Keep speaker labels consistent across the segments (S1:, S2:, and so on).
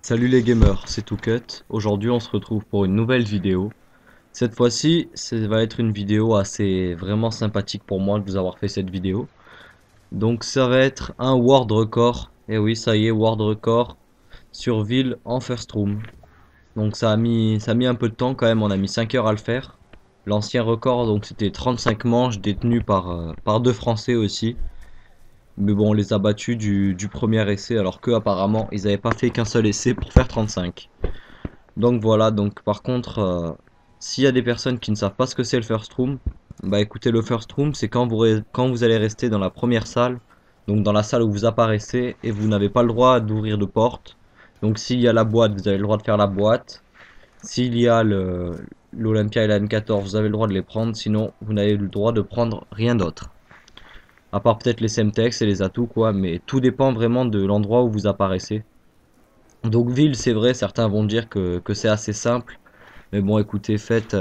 S1: Salut les gamers, c'est Toucut. Aujourd'hui on se retrouve pour une nouvelle vidéo. Cette fois-ci, ça va être une vidéo assez vraiment sympathique pour moi de vous avoir fait cette vidéo. Donc ça va être un world record. Et oui, ça y est, world record sur ville en first room. Donc ça a mis un peu de temps quand même, on a mis 5 heures à le faire. L'ancien record donc c'était 35 manches détenues par deux Français aussi. Mais bon, on les a battus du premier essai alors que apparemment ils n'avaient pas fait qu'un seul essai pour faire 35. Donc voilà, donc par contre, s'il y a des personnes qui ne savent pas ce que c'est le first room, bah écoutez, le first room, c'est quand vous allez rester dans la première salle, donc dans la salle où vous apparaissez, et vous n'avez pas le droit d'ouvrir de porte. Donc s'il y a la boîte, vous avez le droit de faire la boîte. S'il y a l'Olympia et la M14, vous avez le droit de les prendre, sinon vous n'avez le droit de prendre rien d'autre. À part peut-être les Semtex et les atouts, quoi, mais tout dépend vraiment de l'endroit où vous apparaissez. Donc ville, c'est vrai, certains vont dire que c'est assez simple. Mais bon, écoutez, faites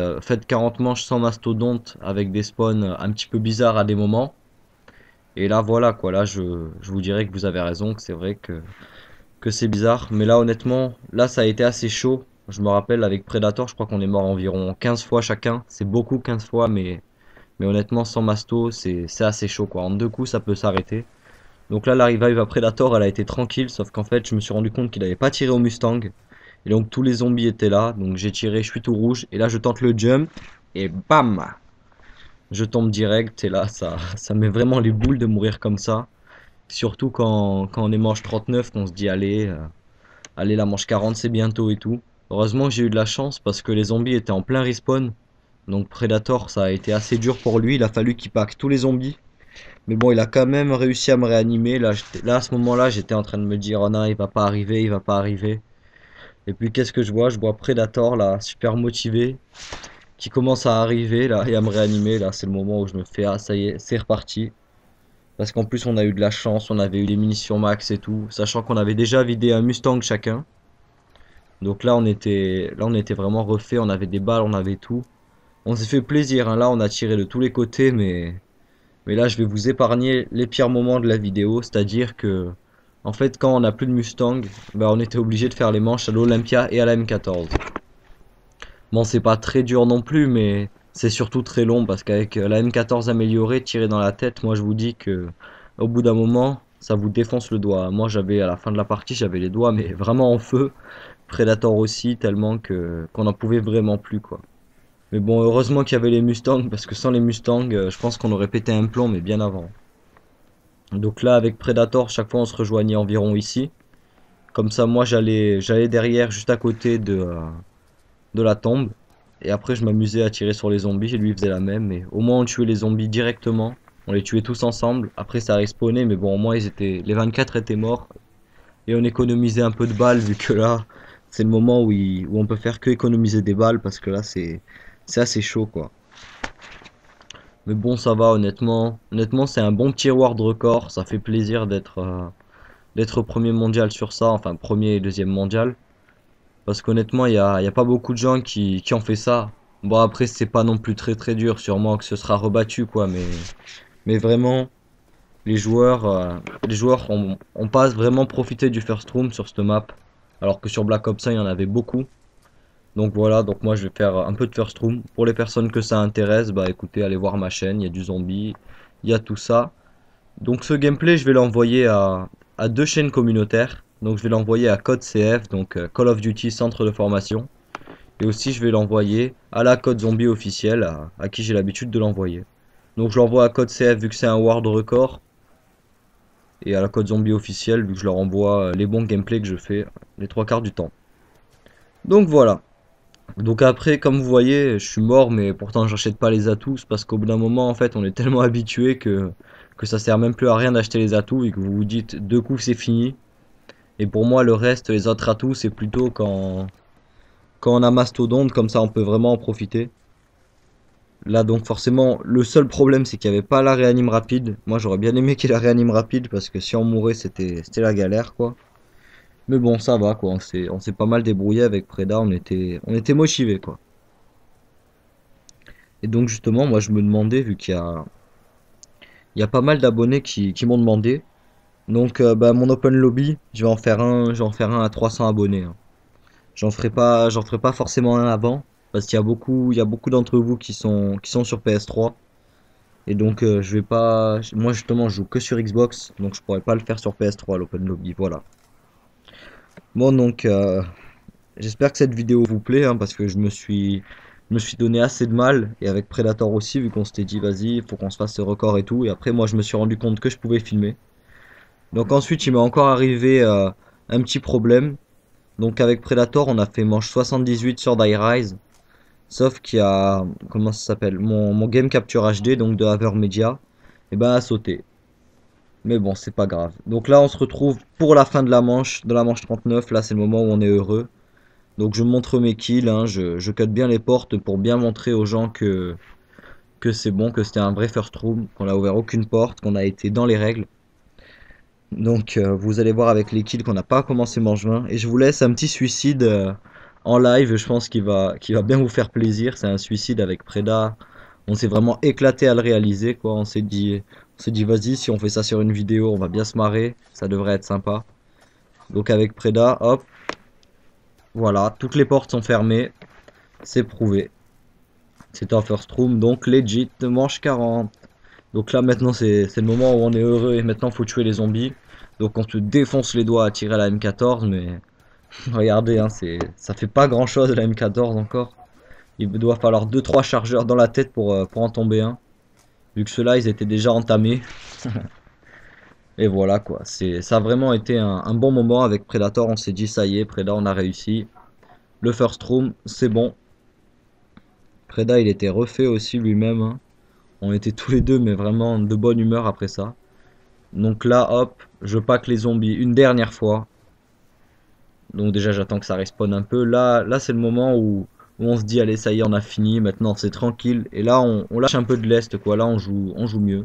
S1: 40 manches sans mastodonte avec des spawns un petit peu bizarres à des moments. Et là, voilà, quoi. Là, je vous dirais que vous avez raison, que c'est vrai que c'est bizarre. Mais là, honnêtement, là, ça a été assez chaud. Je me rappelle, avec Predator, je crois qu'on est mort environ 15 fois chacun. C'est beaucoup, 15 fois, mais honnêtement, sans masto, c'est assez chaud, quoi. En deux coups, ça peut s'arrêter. Donc là, la revive à Predator, elle a été tranquille, sauf qu'en fait, je me suis rendu compte qu'il n'avait pas tiré au Mustang. Et donc tous les zombies étaient là, donc j'ai tiré, je suis tout rouge, et là je tente le jump, et bam! Je tombe direct, et là ça met vraiment les boules de mourir comme ça. Surtout quand on est manche 39, qu'on se dit allez la manche 40 c'est bientôt et tout. Heureusement que j'ai eu de la chance parce que les zombies étaient en plein respawn. Donc Predator ça a été assez dur pour lui, il a fallu qu'il pack tous les zombies. Mais bon il a quand même réussi à me réanimer. Là à ce moment-là j'étais en train de me dire oh non il va pas arriver, il va pas arriver. Et puis qu'est-ce que je vois? Je vois Predator là, super motivé, qui commence à arriver là et à me réanimer. Là, c'est le moment où je me fais ah ça y est, c'est reparti. Parce qu'en plus on a eu de la chance, on avait eu les munitions max et tout, sachant qu'on avait déjà vidé un Mustang chacun. Donc là on était vraiment refait, on avait des balles, on avait tout. On s'est fait plaisir, hein. Là on a tiré de tous les côtés, mais là je vais vous épargner les pires moments de la vidéo, c'est-à-dire que en fait quand on n'a plus de Mustang, bah, on était obligé de faire les manches à l'Olympia et à la M14. Bon, c'est pas très dur non plus, mais c'est surtout très long parce qu'avec la M14 améliorée tirée dans la tête, moi je vous dis que au bout d'un moment, ça vous défonce le doigt. Moi j'avais à la fin de la partie, j'avais les doigts mais vraiment en feu. Predator aussi, tellement que qu'on en pouvait vraiment plus quoi. Mais bon, heureusement qu'il y avait les Mustangs parce que sans les Mustangs, je pense qu'on aurait pété un plomb mais bien avant. Donc là avec Predator, chaque fois on se rejoignait environ ici. Comme ça moi j'allais derrière juste à côté de la tombe. Et après, je m'amusais à tirer sur les zombies. Et lui faisait la même. Mais au moins, on tuait les zombies directement. On les tuait tous ensemble. Après, ça respawnait. Mais bon, au moins, les 24 étaient morts. Et on économisait un peu de balles. Vu que là, c'est le moment où on peut faire que économiser des balles. Parce que là, c'est assez chaud, quoi. Mais bon, ça va, honnêtement. Honnêtement, c'est un bon petit world record. Ça fait plaisir d'être premier mondial sur ça. Enfin, premier et deuxième mondial. Parce qu'honnêtement, il y a pas beaucoup de gens qui ont fait ça. Bon, après, c'est pas non plus très très dur, sûrement que ce sera rebattu, quoi. Mais vraiment, les joueurs ont pas vraiment profité du first room sur cette map. Alors que sur Black Ops 1, il y en avait beaucoup. Donc voilà, donc moi je vais faire un peu de first room. Pour les personnes que ça intéresse, bah écoutez, allez voir ma chaîne, il y a du zombie, il y a tout ça. Donc ce gameplay, je vais l'envoyer à deux chaînes communautaires. Donc je vais l'envoyer à Code CF, donc Call of Duty Centre de Formation. Et aussi je vais l'envoyer à la Code Zombie officielle, à qui j'ai l'habitude de l'envoyer. Donc je l'envoie à Code CF vu que c'est un world record. Et à la Code Zombie officielle vu que je leur envoie les bons gameplays que je fais les trois quarts du temps. Donc voilà. Donc après, comme vous voyez, je suis mort, mais pourtant j'achète pas les atouts, parce qu'au bout d'un moment, en fait, on est tellement habitué que ça sert même plus à rien d'acheter les atouts et que vous vous dites deux coups c'est fini. Et pour moi, le reste, les autres atouts, c'est plutôt quand on a Mastodonte, comme ça on peut vraiment en profiter. Là, donc forcément, le seul problème, c'est qu'il n'y avait pas la réanime rapide. Moi, j'aurais bien aimé qu'il y ait la réanime rapide, parce que si on mourait, c'était la galère, quoi. Mais bon, ça va, quoi. On s'est pas mal débrouillé avec Preda, on était motivés, quoi. Et donc justement, moi je me demandais, vu qu'il y a pas mal d'abonnés qui m'ont demandé, Donc bah, mon open lobby, je vais en faire un à 300 abonnés, hein. J'en ferai pas forcément un avant, parce il y a beaucoup d'entre vous qui sont sur PS3. Et donc je vais pas, moi justement je joue que sur Xbox, donc je pourrais pas le faire sur PS3 l'open lobby, voilà. Bon donc j'espère que cette vidéo vous plaît, hein, parce que je me suis donné assez de mal, et avec Predator aussi, vu qu'on s'était dit vas-y, il faut qu'on se fasse ce record et tout, et après moi je me suis rendu compte que je pouvais filmer. Donc ensuite il m'est encore arrivé un petit problème. Donc avec Predator on a fait manche 78 sur Die Rise, sauf qu'il y a, comment ça s'appelle, mon game capture HD, donc de Avermedia, et ben a sauté. Mais bon, c'est pas grave. Donc là, on se retrouve pour la fin de la manche 39. Là, c'est le moment où on est heureux. Donc je montre mes kills, hein, je cut bien les portes pour bien montrer aux gens que c'est bon, que c'était un vrai first room, qu'on a ouvert aucune porte, qu'on a été dans les règles. Donc vous allez voir avec les kills qu'on n'a pas commencé manche 20. Et je vous laisse un petit suicide en live, je pense qu'il va bien vous faire plaisir. C'est un suicide avec Preda. On s'est vraiment éclaté à le réaliser, quoi. On s'est dit vas-y, si on fait ça sur une vidéo, on va bien se marrer, ça devrait être sympa. Donc avec Preda, hop, voilà, toutes les portes sont fermées, c'est prouvé. C'est un first room, donc legit, manche 40. Donc là maintenant c'est le moment où on est heureux et maintenant faut tuer les zombies. Donc on te défonce les doigts à tirer à la M14, mais regardez, hein, ça fait pas grand chose la M14 encore. Il doit falloir deux trois chargeurs dans la tête pour en tomber un. Vu que ceux-là ils étaient déjà entamés. Et voilà quoi, ça a vraiment été un bon moment avec Predator. On s'est dit ça y est, Preda on a réussi. Le first room, c'est bon. Preda il était refait aussi lui-même, hein. On était tous les deux mais vraiment de bonne humeur après ça. Donc là hop, je pack les zombies une dernière fois. Donc déjà j'attends que ça respawn un peu. Là c'est le moment où on se dit allez ça y est on a fini, maintenant c'est tranquille. Et là on lâche un peu de lest quoi, là on joue mieux.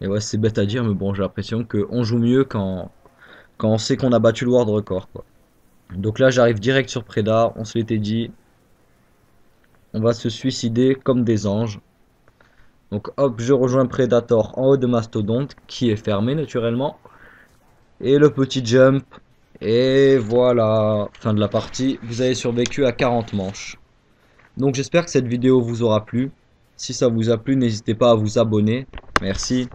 S1: Et ouais c'est bête à dire mais bon j'ai l'impression qu'on joue mieux quand on sait qu'on a battu le world record quoi. Donc là j'arrive direct sur Preda, on se l'était dit. On va se suicider comme des anges. Donc hop je rejoins Predator en haut de Mastodonte qui est fermé naturellement. Et le petit jump. Et voilà, fin de la partie. Vous avez survécu à 40 manches. Donc j'espère que cette vidéo vous aura plu. Si ça vous a plu, n'hésitez pas à vous abonner. Merci.